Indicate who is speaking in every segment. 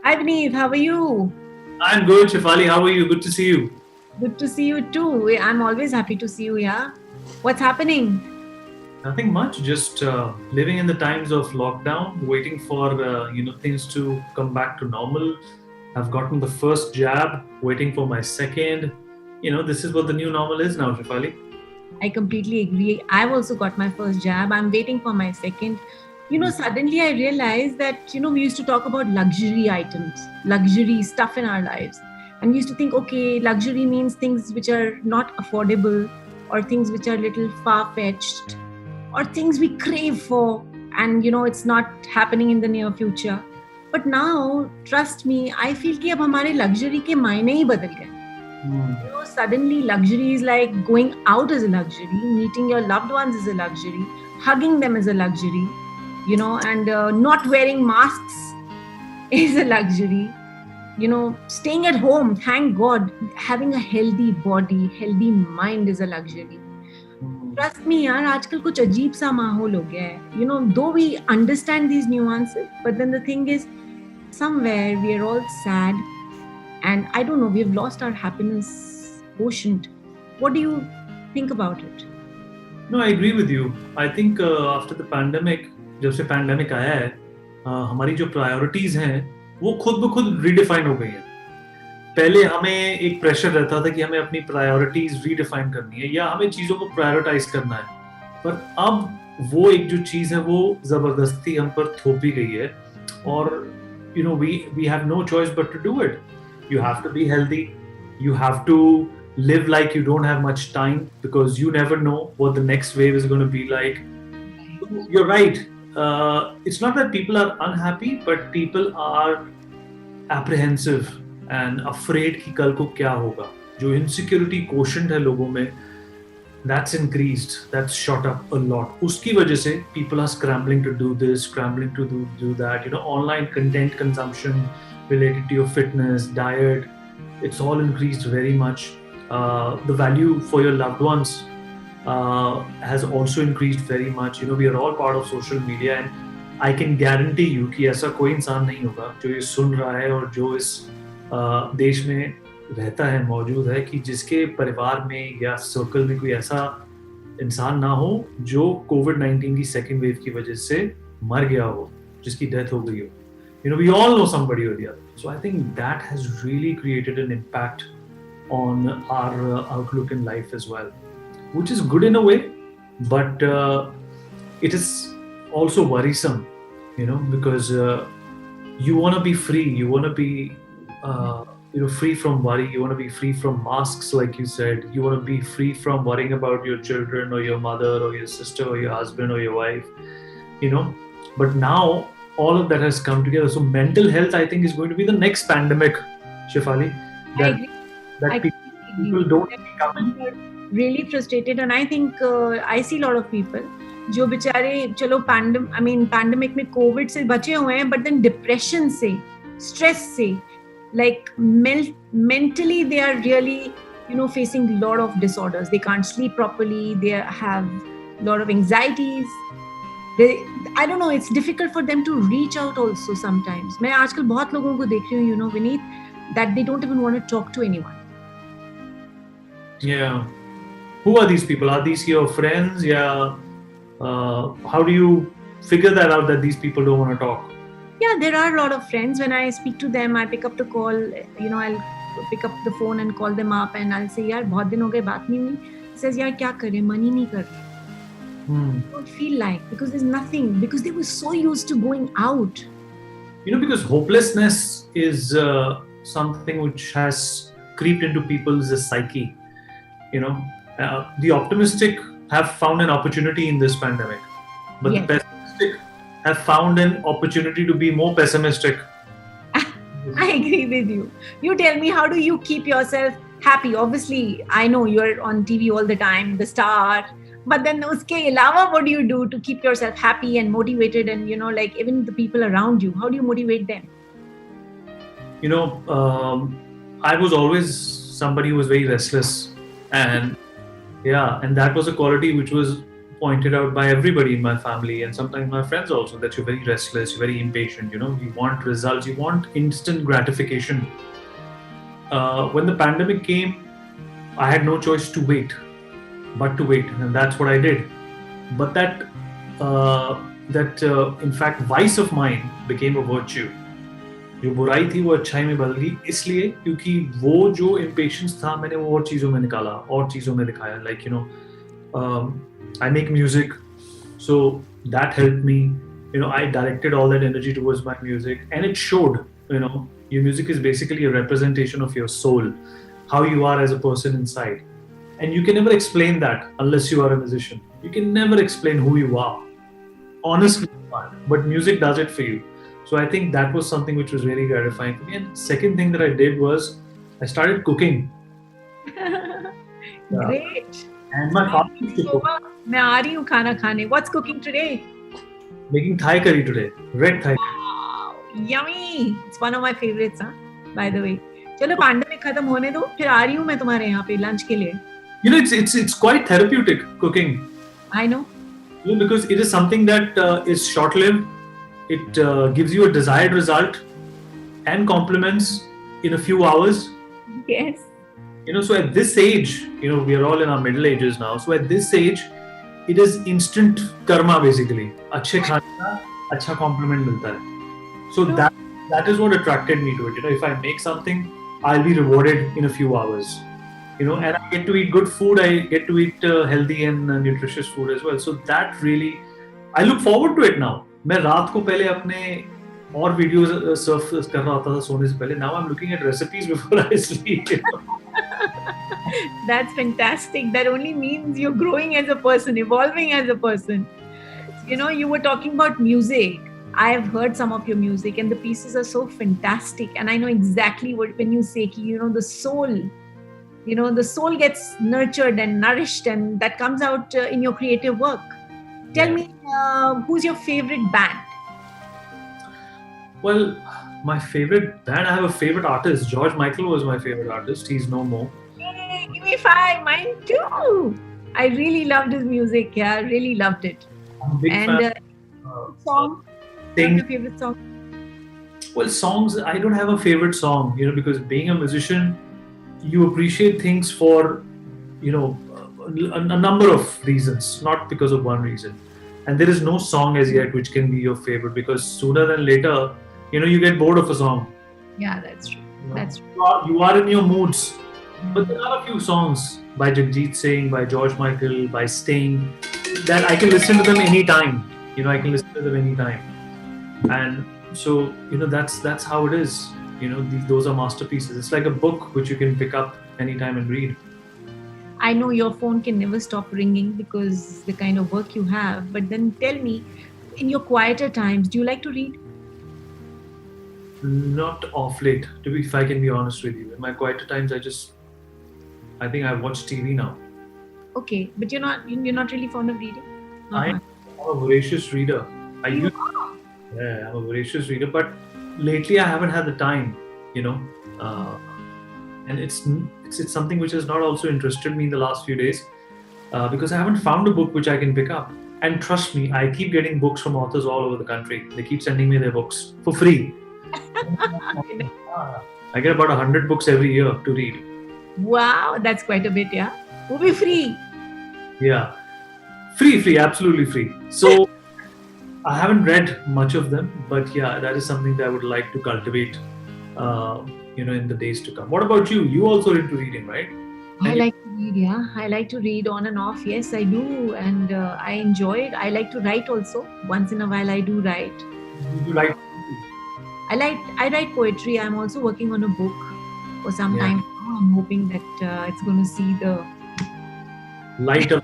Speaker 1: Hi Vineet, how are you?
Speaker 2: I'm good, Shefali. How are you? Good to see you.
Speaker 1: Good to see you too. I'm always happy to see you, yeah. What's happening?
Speaker 2: Nothing much. Just living in the times of lockdown, waiting for things to come back to normal. I've gotten the first jab, waiting for my second. This is what the new normal is now, Shefali.
Speaker 1: I completely agree. I've also got my first jab. I'm waiting for my second. Suddenly I realized that, we used to talk about luxury items, luxury stuff in our lives. And we used to think, okay, luxury means things which are not affordable or things which are little far fetched or things we crave for. And, it's not happening in the near future. But now, trust me, I feel कि अब हमारे luxury के मायने ही बदल गए.
Speaker 2: Hmm.
Speaker 1: Suddenly luxury is like going out is a luxury, meeting your loved ones is a luxury, hugging them is a luxury, and not wearing masks is a luxury. Staying at home, thank God, having a healthy body, healthy mind is a luxury.
Speaker 2: Hmm.
Speaker 1: Trust me यार आजकल कुछ अजीब सा माहौल हो गया है. Though we understand these nuances, but then the thing is, somewhere we are all sad, and I don't know, we've lost our happiness quotient. What do you think about it?
Speaker 2: No, I agree with you. I think after the pandemic, जब से pandemic आया है, हमारी जो priorities हैं, वो खुद ब खुद redefine हो गई हैं. पहले हमें एक प्रेशर रहता था कि हमें अपनी प्रायोरिटीज रीडिफाइन करनी है या हमें चीजों को प्रायोरिटाइज करना है, पर अब वो एक जो चीज है वो जबरदस्ती हम पर थोपी गई है. और we have no choice but to do it. You have to be healthy. You have to live like you don't have much time because you never know what the next wave is going to be like. You're right. It's not that people are unhappy, but people are apprehensive and afraid कि कल को क्या होगा. जो insecurity quotient है लोगों में, that's increased, that's shot up a lot. उसकी वजह से people are scrambling to do this, scrambling to do that. Online content consumption related to your fitness, diet, it's all increased very much. The value for your loved ones has also increased very much. We are all part of social media, and I can guarantee you कि ऐसा कोई इंसान नहीं होगा जो ये सुन रहा है और जो इस देश में रहता है, मौजूद है, कि जिसके परिवार में या सर्कल में कोई ऐसा इंसान ना हो जो कोविड-19 की सेकेंड वेव की वजह से मर गया हो, जिसकी डेथ हो गई हो. We all know somebody or the other. So I think that has really created an impact on our outlook in life as well, which is good in a way, but it is also worrisome, because you want to be free, you want to be free from worry, you want to be free from masks, like you said, you want to be free from worrying about your children or your mother or your sister or your husband or your wife, you know but now all of that has come together. So mental health, I think, is going to be the next pandemic, Shefali,
Speaker 1: I
Speaker 2: that
Speaker 1: agree.
Speaker 2: that
Speaker 1: I completely agree
Speaker 2: people
Speaker 1: with you.
Speaker 2: don't
Speaker 1: That
Speaker 2: see coming.
Speaker 1: people are really frustrated, and I think I see a lot of people जो बेचारे चलो pandemic में Covid से बचे हुए हैं, but then depression से, stress से, like mentally they are really facing a lot of disorders. They can't sleep properly, they have a lot of anxieties. they, I don't know, it's difficult for them to reach out also sometimes. मैं आजकल बहुत लोगों को देख रही हूँ, Vineet, that they don't even want to talk to anyone.
Speaker 2: Yeah. Who are these people? Are these your friends? Yeah. How do you figure that out that these people don't want to talk?
Speaker 1: Yeah, there are a lot of friends. When I speak to them, I pick up the call. I'll pick up the phone and call them up, and I'll say, "यार बहुत दिन हो गए बात नहीं हुई." He says, "यार क्या करें, मन ही नहीं कर रहा." Don't feel like, because there's nothing, because they were so used to going out.
Speaker 2: Because hopelessness is something which has creeped into people's psyche. The optimistic have found an opportunity in this pandemic, but
Speaker 1: Yes.
Speaker 2: the pessimistic have found an opportunity to be more pessimistic.
Speaker 1: I agree with you. You tell me, how do you keep yourself happy? Obviously, I know you're on TV all the time, the star. But then uske alawa, what do you do to keep yourself happy and motivated? And like even the people around you, how do you motivate them?
Speaker 2: I was always somebody who was very restless, and yeah, and that was a quality which was pointed out by everybody in my family and sometimes my friends also, that you're very restless, you're very impatient, you want results, you want instant gratification. When the pandemic came, I had no choice to wait, but to wait, and that's what I did. But that in fact vice of mine became a virtue. जो बुराई थी वो अच्छाई में बदल गई, इसलिए क्योंकि वो जो impatience था मैंने वो और चीज़ों में निकाला, और चीज़ों में दिखाया. Like I make music, so that helped me. I directed all that energy towards my music, and it showed. Your music is basically a representation of your soul, how you are as a person inside, and you can never explain that unless you are a musician. You can never explain who you are, honestly, but music does it for you. So I think that was something which was really gratifying for me. And second thing that I did was I started cooking.
Speaker 1: Great.
Speaker 2: And my father used to cook.
Speaker 1: मैं आ रही हूँ खाना खाने. What's cooking today?
Speaker 2: Making Thai curry today. Red Thai.
Speaker 1: Wow, yummy. It's one of my favorites, by the way. चलो pandemic खत्म होने दो, फिर आ रही हूँ मैं तुम्हारे यहाँ पे लंच के लिए.
Speaker 2: It's quite therapeutic cooking.
Speaker 1: I know.
Speaker 2: Because it is something that is short-lived. It gives you a desired result and compliments in a few hours.
Speaker 1: Yes.
Speaker 2: So at this age, we are all in our middle ages now. So at this age, it is instant karma basically. अच्छे खाने का अच्छा compliment मिलता है. So that is what attracted me to it. If I make something, I'll be rewarded in a few hours. And I get to eat good food. I get to eat healthy and nutritious food as well. So that really, I look forward to it now. मैं रात को पहले अपने और videos Surf कर रहा होता था सोने से पहले. Now I'm looking at recipes before I sleep.
Speaker 1: That's fantastic. That only means you're growing as a person, evolving as a person. You were talking about music. I have heard some of your music and the pieces are so fantastic. And I know exactly when you say, the soul, the soul gets nurtured and nourished, and that comes out in your creative work. Tell me, who's your favorite band?
Speaker 2: Well, my favorite band, I have a favorite artist. George Michael was my favorite artist. He's no more.
Speaker 1: Hey, give me 5, mine too. I really loved his music. Yeah, I really loved it.
Speaker 2: I'm a big fan.
Speaker 1: Song? What's your favorite song?
Speaker 2: Well, songs, I don't have a favorite song, because being a musician, you appreciate things for, a number of reasons, not because of one reason. And there is no song as yet which can be your favorite, because sooner than later, you get bored of a song.
Speaker 1: Yeah, that's true. That's true.
Speaker 2: You are in your moods. But there are a few songs by Jagjit Singh, by George Michael, by Sting, that I can listen to them anytime. I can listen to them anytime. And so, that's how it is. Those are masterpieces. It's like a book which you can pick up anytime and read.
Speaker 1: I know your phone can never stop ringing because the kind of work you have. But then tell me, in your quieter times, do you like to read?
Speaker 2: Not off late, if I can be honest with you. In my quieter times, I think I watch TV now.
Speaker 1: Okay, but you're not really fond of reading?
Speaker 2: I'm a voracious reader.
Speaker 1: I'm
Speaker 2: a voracious reader, but lately I haven't had the time, and it's something which has not also interested me in the last few days, because I haven't found a book which I can pick up. And trust me, I keep getting books from authors all over the country. They keep sending me their books for free. I get about 100 books every year to read.
Speaker 1: Wow, that's quite a bit, yeah. Will be free.
Speaker 2: Yeah, free, absolutely free. So I haven't read much of them, but yeah, that is something that I would like to cultivate, in the days to come. What about you? You also into reading, right?
Speaker 1: I like to read, yeah. I like to read on and off. Yes, I do, and I enjoy it. I like to write also. Once in a while, I do write.
Speaker 2: Do you like?
Speaker 1: I write poetry. I'm also working on a book for some time now. I'm hoping that it's going to see the
Speaker 2: light at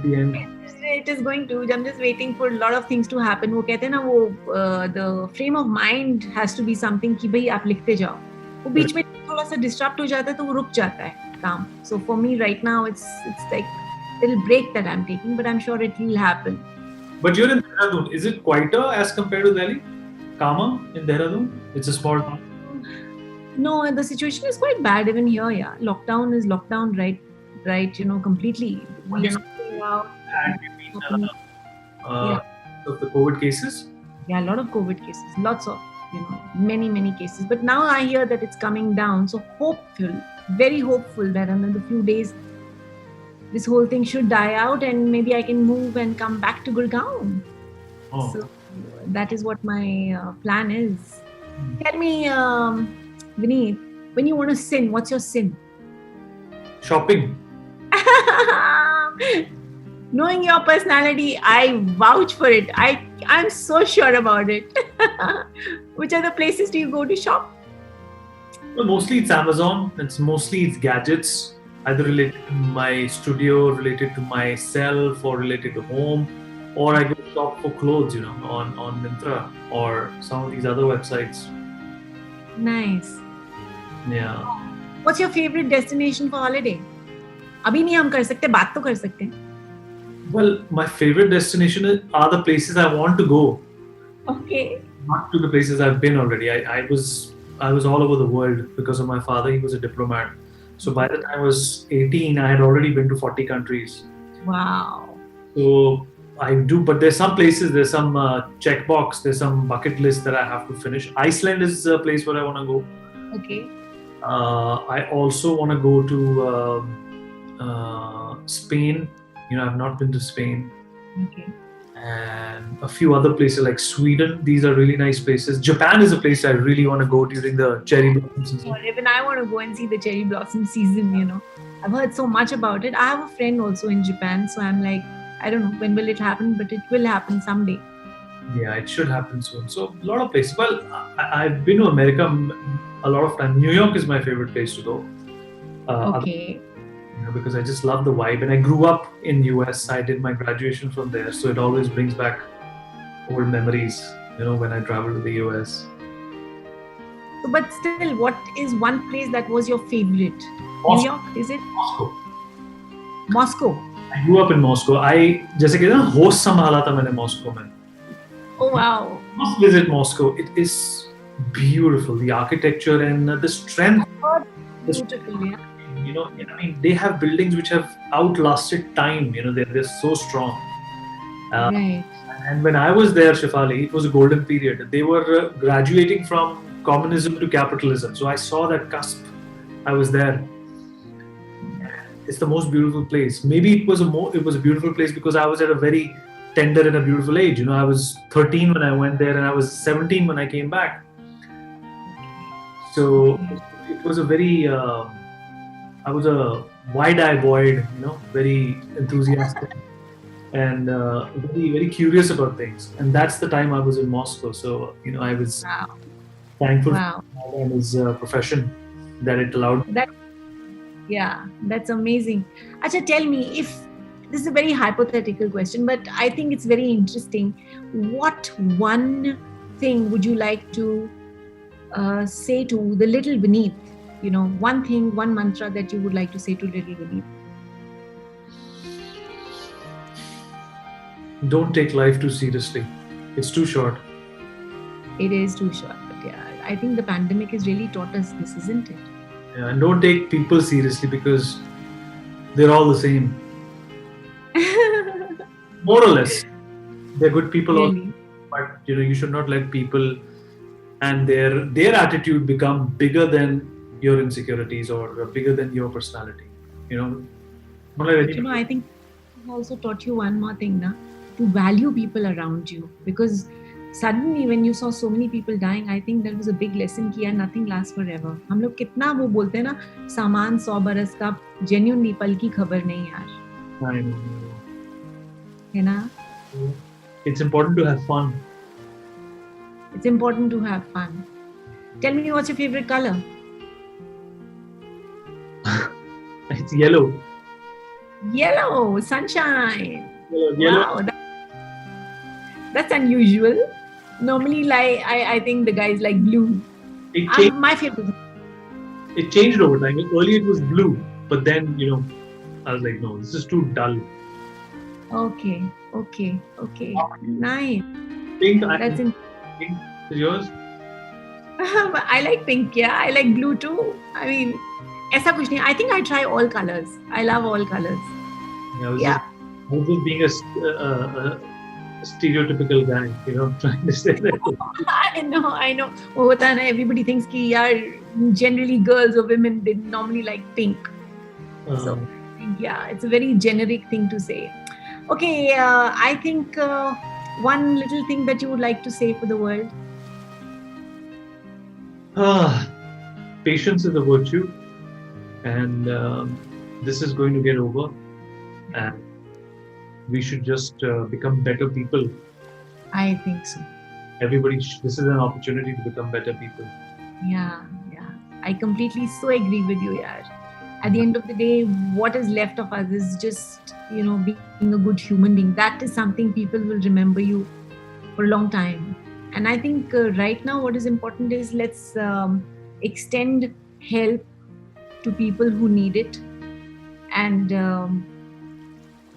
Speaker 2: the end.
Speaker 1: It is going to. I'm just waiting for a lot of things to happen. वो कहते हैं ना the frame of mind has to be something कि भाई आप लिखते जाओ. वो बीच में थोड़ा सा disrupt हो जाता है तो वो रुक जाता है काम. So for me right now it's like a little break that I'm taking, but I'm sure it will happen.
Speaker 2: But you're in Dehradun. Is it quieter as compared to Delhi? Calmer in Dehradun? It's a small town.
Speaker 1: No, the situation is quite bad even here. Yeah, lockdown is lockdown, right? Completely. We are not going out.
Speaker 2: And been of the COVID cases.
Speaker 1: Yeah, a lot of COVID cases, lots of, many cases. But now I hear that it's coming down. So hopeful, very hopeful that another few days this whole thing should die out and maybe I can move and come back to Gurgaon.
Speaker 2: Oh.
Speaker 1: So that is what my plan is. Tell me, Vineet, when you want to sin, what's your sin?
Speaker 2: Shopping.
Speaker 1: Knowing your personality, I vouch for it. I'm so sure about it. Which other places do you go to shop?
Speaker 2: Well, mostly it's Amazon. It's gadgets, either related to my studio, related to myself, or related to home. Or I go shop for clothes, on Myntra or some of these other websites.
Speaker 1: Nice.
Speaker 2: Yeah.
Speaker 1: What's your favorite destination for holiday? अभी नहीं हम कर सकते, बात तो कर सकते हैं.
Speaker 2: Well, my favorite destination are the places I want to go.
Speaker 1: Okay.
Speaker 2: Not to the places I've been already. I was all over the world because of my father. He was a diplomat. So by the time I was 18, I had already been to 40 countries.
Speaker 1: Wow.
Speaker 2: So I do, but there's some places, there's some checkbox, there's some bucket list that I have to finish. Iceland is a place where I want to go.
Speaker 1: Okay.
Speaker 2: I also want to go to Spain. I've not been to Spain.
Speaker 1: Okay.
Speaker 2: And a few other places like Sweden. These are really nice places. Japan is a place I really want to go during the cherry blossom season.
Speaker 1: Or even I want to go and see the cherry blossom season, I've heard so much about it. I have a friend also in Japan, so I'm like, I don't know when will it happen, but it will happen someday.
Speaker 2: Yeah, it should happen soon. So a lot of places. Well, I've been to America a lot of time. New York is my favorite place to go.
Speaker 1: Okay.
Speaker 2: Because I just love the vibe, and I grew up in US. I did my graduation from there, so it always brings back old memories. When I travel to the US.
Speaker 1: So, but still, what is one place that was your favorite?
Speaker 2: Moscow.
Speaker 1: New York, is it? Moscow.
Speaker 2: I grew up in Moscow. जैसे कहते हैं host संभाला था मैंने Moscow में.
Speaker 1: Oh wow.
Speaker 2: Must visit Moscow. It is beautiful. The architecture and the strength.
Speaker 1: Beautiful, yeah.
Speaker 2: They have buildings which have outlasted time. They're so strong.
Speaker 1: Right.
Speaker 2: And when I was there, Shefali, it was a golden period. They were graduating from communism to capitalism. So I saw that cusp. I was there. It's the most beautiful place. Maybe it was a beautiful place because I was at a very tender and a beautiful age. I was 13 when I went there, and I was 17 when I came back. So it was a very I was a wide-eyed boy, very enthusiastic and very, very curious about things. And that's the time I was in Moscow. So, I was thankful for his profession that it allowed.
Speaker 1: Yeah, that's amazing. Acha, tell me, if this is a very hypothetical question, but I think it's very interesting. What one thing would you like to say to the little Vineet? One thing, one mantra that you would like to say to little Vineet.
Speaker 2: Don't take life too seriously. It's too short.
Speaker 1: It is too short. But yeah, I think the pandemic has really taught us this, isn't it?
Speaker 2: Yeah, and don't take people seriously because they're all the same. More or less. They're good people
Speaker 1: Really?
Speaker 2: but you should not let people and their attitude become bigger than your insecurities or bigger than your personality.
Speaker 1: I think it also taught you one more thing, to value people around you, because suddenly when you saw so many people dying, I think that was a big lesson कि यार nothing lasts forever. हम लोग कितना वो बोलते हैं ना, सामान 100 बरस का, genuinely पल की खबर नहीं यार.
Speaker 2: I know.
Speaker 1: है ना?
Speaker 2: It's important to have fun.
Speaker 1: It's important to have fun. Tell me, what's your favorite color?
Speaker 2: It's yellow.
Speaker 1: Yellow, sunshine.
Speaker 2: Yellow.
Speaker 1: Wow, that's unusual. Normally, like I think the guys like blue. My favorite.
Speaker 2: It changed over time. Earlier it was blue, but then I was like, no, this is too dull.
Speaker 1: Okay. Nice.
Speaker 2: Pink.
Speaker 1: That's
Speaker 2: Pink is yours?
Speaker 1: I like pink, yeah. I like blue too. I mean, ऐसा कुछ नहीं. I think I try all colors. I love all colors.
Speaker 2: I I was just being a stereotypical guy, trying to say that.
Speaker 1: I know. वो होता है ना, everybody thinks कि यार generally girls or women, they normally like pink. So yeah, it's a very generic thing to say. Okay, I think one little thing that you would like to say for the world.
Speaker 2: Patience is a virtue, and this is going to get over, and we should just become better people.
Speaker 1: I think so.
Speaker 2: This is an opportunity to become better people.
Speaker 1: Yeah. I completely so agree with you, yaar. At the end of the day, what is left of us is just, being a good human being. That is something people will remember you for a long time. And I think right now what is important is let's extend help to people who need it. And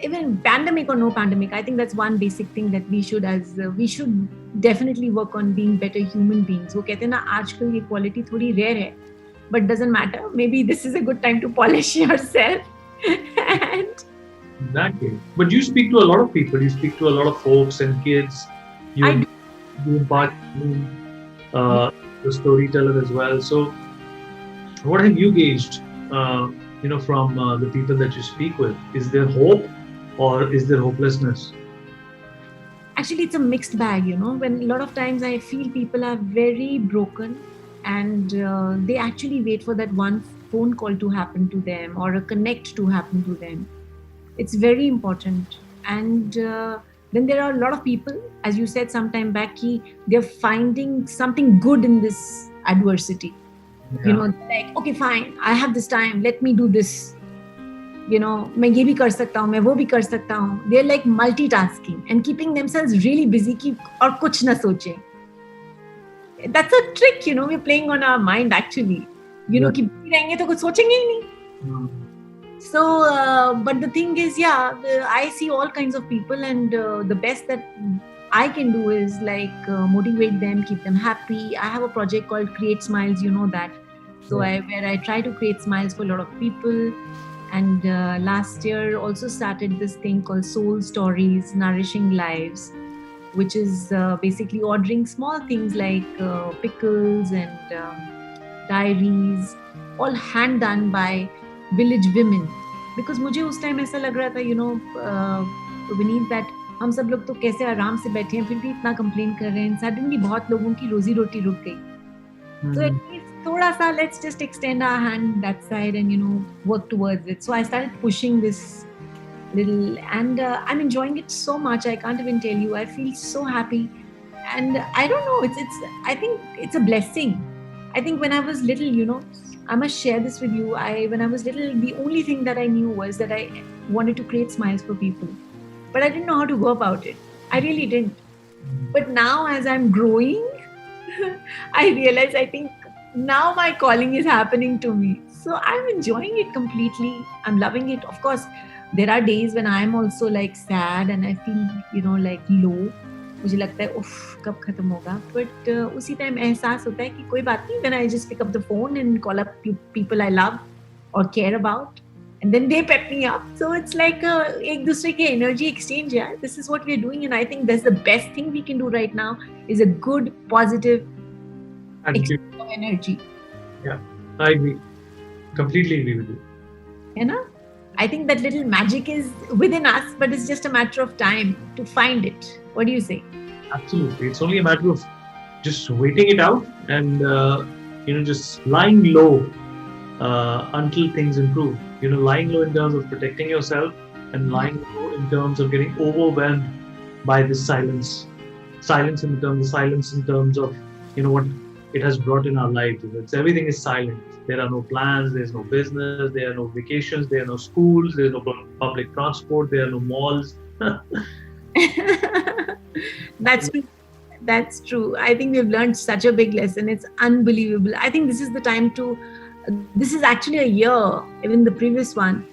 Speaker 1: even pandemic or no pandemic, I think that's one basic thing that we should definitely work on being better human beings. वो कहते हैं ना, आजकल ये quality थोड़ी rare है, but doesn't matter. Maybe this is a good time to polish yourself. And
Speaker 2: exactly. But you speak to a lot of people. You speak to a lot of folks and kids. You impart the storyteller as well. So, what have you gauged? From the people that you speak with, is there hope or is there hopelessness?
Speaker 1: Actually, it's a mixed bag. When a lot of times I feel people are very broken, and they actually wait for that one phone call to happen to them or a connect to happen to them. It's very important. And then there are a lot of people, as you said some time back, they're finding something good in this adversity.
Speaker 2: Yeah.
Speaker 1: Like, okay, fine, I have this time, let me do this. मैं ये भी कर सकता हूँ, मैं वो भी कर सकता हूँ. They're like multitasking and keeping themselves really busy कि और कुछ ना सोचें. That's a trick, we're playing on our mind actually. कि busy रहेंगे तो कुछ सोचेंगे ही नहीं. So, but the thing is, I see all kinds of people, and the best that I can do is like motivate them, keep them happy. I have a project called Create Smiles, that. So where I try to create smiles for a lot of people. And last year also started this thing called Soul Stories, Nourishing Lives, which is basically ordering small things like pickles and diaries, all hand done by village women. Because मुझे उस time ऐसा लग रहा था, Vineet, that हम सब लोग तो कैसे आराम से बैठे हैं, फिर भी इतना कंप्लेन कर रहे हैं. सडनली बहुत लोगों की रोजी रोटी रुक गई. So at least थोड़ा सा, let's just extend our hand that side and work towards it. So I started pushing this little, and I'm enjoying it so much. I can't even tell you. I feel so happy, and I don't know. I think it's a blessing. I think when I was little, I must share this with you. When I was little, the only thing that I knew was that I wanted to create smiles for people, but I didn't know how to go about it. I really didn't. But now, as I'm growing, I realize, I think now my calling is happening to me. So I'm enjoying it completely. I'm loving it. Of course, there are days when I'm also like sad and I feel, like low. मुझे लगता है उफ कब खत्म होगा. But उसी time एहसास होता है कि कोई बात नहीं. Then I just pick up the phone and call up people I love or care about, and then they pep me up. So it's like एक दूसरे के energy exchange. Yeah, this is what we're doing, and I think that's the best thing we can do right now is a good, positive exchange of energy.
Speaker 2: Yeah, I agree. Completely agree with you.
Speaker 1: I think that little magic is within us, but it's just a matter of time to find it. What do you say?
Speaker 2: Absolutely. It's only a matter of just waiting it out and, just lying low until things improve. Lying low in terms of protecting yourself and lying low in terms of getting overwhelmed by this silence. Silence in terms of, what it has brought in our lives. Everything is silent. There are no plans, there's no business, there are no vacations, there are no schools, there's no public transport, there are no malls.
Speaker 1: That's true. I think we've learned such a big lesson. It's unbelievable. I think this is the time this is actually a year, even the previous one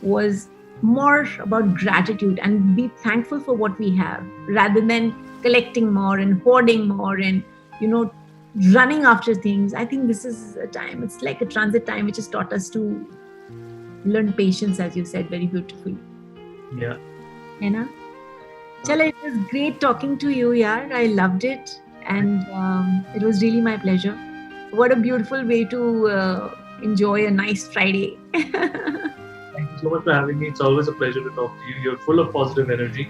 Speaker 1: was more about gratitude and be thankful for what we have rather than collecting more and hoarding more and, running after things. I think this is a time, it's like a transit time which has taught us to learn patience, as you said very beautifully.
Speaker 2: Yeah.
Speaker 1: है ना? Chala, it was great talking to you, yaar. I loved it, and it was really my pleasure. What a beautiful way to enjoy a nice Friday.
Speaker 2: Thank you so much for having me. It's always a pleasure to talk to you. You're full of positive energy,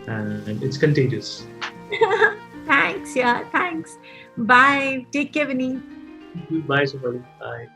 Speaker 2: and it's contagious.
Speaker 1: Thanks, yeah, thanks. Bye. Take care, Vinny.
Speaker 2: Bye, Shefali. Bye.